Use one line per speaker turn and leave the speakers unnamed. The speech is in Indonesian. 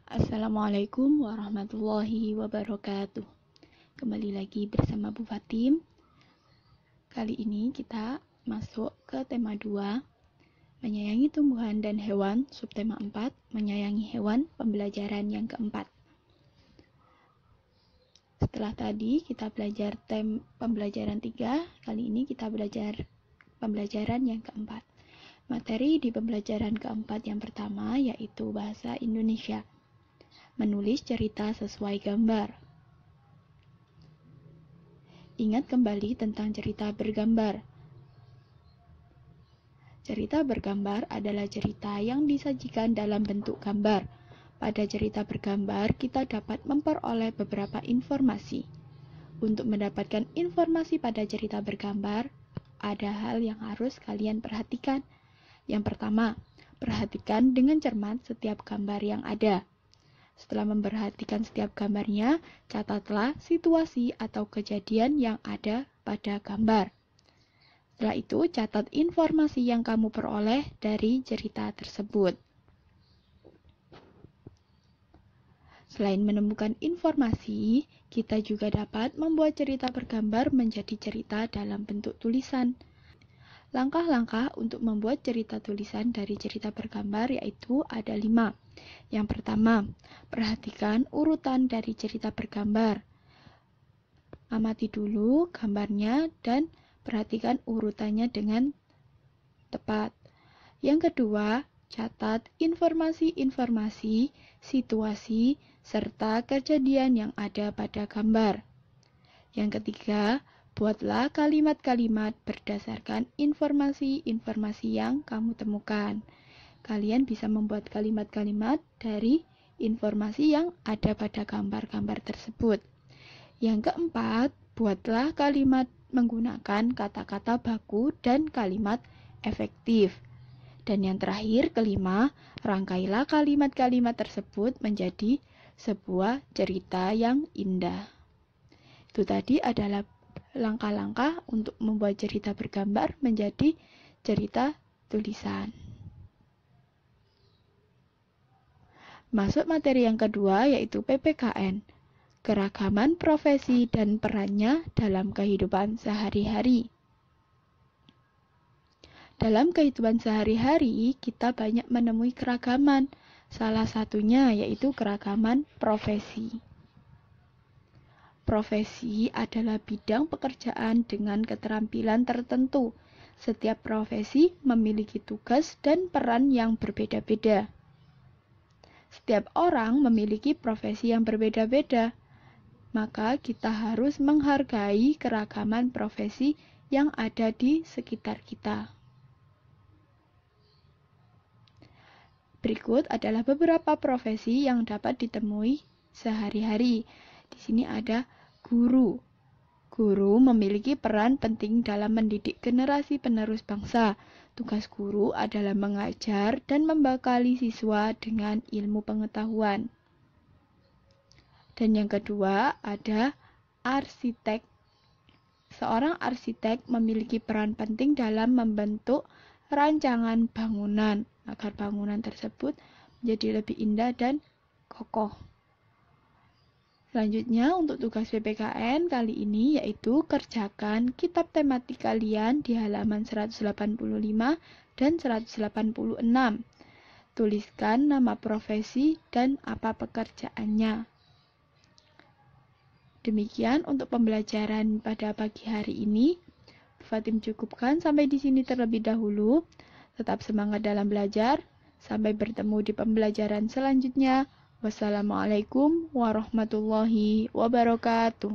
Assalamualaikum warahmatullahi wabarakatuh. Kembali lagi bersama Bu Fatim. Kali ini kita masuk ke tema 2, menyayangi tumbuhan dan hewan, subtema 4, menyayangi hewan, pembelajaran yang keempat. Setelah tadi kita belajar pembelajaran 3, kali ini kita belajar pembelajaran yang keempat. Materi di pembelajaran keempat yang pertama yaitu bahasa Indonesia. Menulis cerita sesuai gambar. Ingat kembali tentang cerita bergambar. Cerita bergambar adalah cerita yang disajikan dalam bentuk gambar. Pada cerita bergambar, kita dapat memperoleh beberapa informasi. Untuk mendapatkan informasi pada cerita bergambar, ada hal yang harus kalian perhatikan. Yang pertama, perhatikan dengan cermat setiap gambar yang ada. Setelah memperhatikan setiap gambarnya, catatlah situasi atau kejadian yang ada pada gambar. Setelah itu, catat informasi yang kamu peroleh dari cerita tersebut. Selain menemukan informasi, kita juga dapat membuat cerita bergambar menjadi cerita dalam bentuk tulisan. Langkah-langkah untuk membuat cerita tulisan dari cerita bergambar yaitu ada 5. Yang pertama, perhatikan urutan dari cerita bergambar. Amati dulu gambarnya dan perhatikan urutannya dengan tepat. Yang kedua, catat informasi-informasi, situasi, serta kejadian yang ada pada gambar. Yang ketiga, buatlah kalimat-kalimat berdasarkan informasi-informasi yang kamu temukan. Kalian bisa membuat kalimat-kalimat dari informasi yang ada pada gambar-gambar tersebut. Yang keempat, buatlah kalimat menggunakan kata-kata baku dan kalimat efektif. Dan yang terakhir, kelima, rangkailah kalimat-kalimat tersebut menjadi sebuah cerita yang indah. Itu tadi adalah langkah-langkah untuk membuat cerita bergambar menjadi cerita tulisan. Masuk materi yang kedua yaitu PPKN, keragaman profesi dan perannya dalam kehidupan sehari-hari. Dalam kehidupan sehari-hari, kita banyak menemui keragaman. Salah satunya yaitu keragaman profesi. Profesi adalah bidang pekerjaan dengan keterampilan tertentu. Setiap profesi memiliki tugas dan peran yang berbeda-beda. Setiap orang memiliki profesi yang berbeda-beda. Maka kita harus menghargai keragaman profesi yang ada di sekitar kita. Berikut adalah beberapa profesi yang dapat ditemui sehari-hari. Di sini ada guru. Guru memiliki peran penting dalam mendidik generasi penerus bangsa. Tugas guru adalah mengajar dan membekali siswa dengan ilmu pengetahuan. Dan yang kedua ada arsitek. Seorang arsitek memiliki peran penting dalam membentuk rancangan bangunan agar bangunan tersebut menjadi lebih indah dan kokoh. Selanjutnya untuk tugas PPKN kali ini yaitu kerjakan kitab tematik kalian di halaman 185 dan 186. Tuliskan nama profesi dan apa pekerjaannya. Demikian untuk pembelajaran pada pagi hari ini. Fatim cukupkan sampai di sini terlebih dahulu. Tetap semangat dalam belajar. Sampai bertemu di pembelajaran selanjutnya. Wassalamualaikum warahmatullahi wabarakatuh.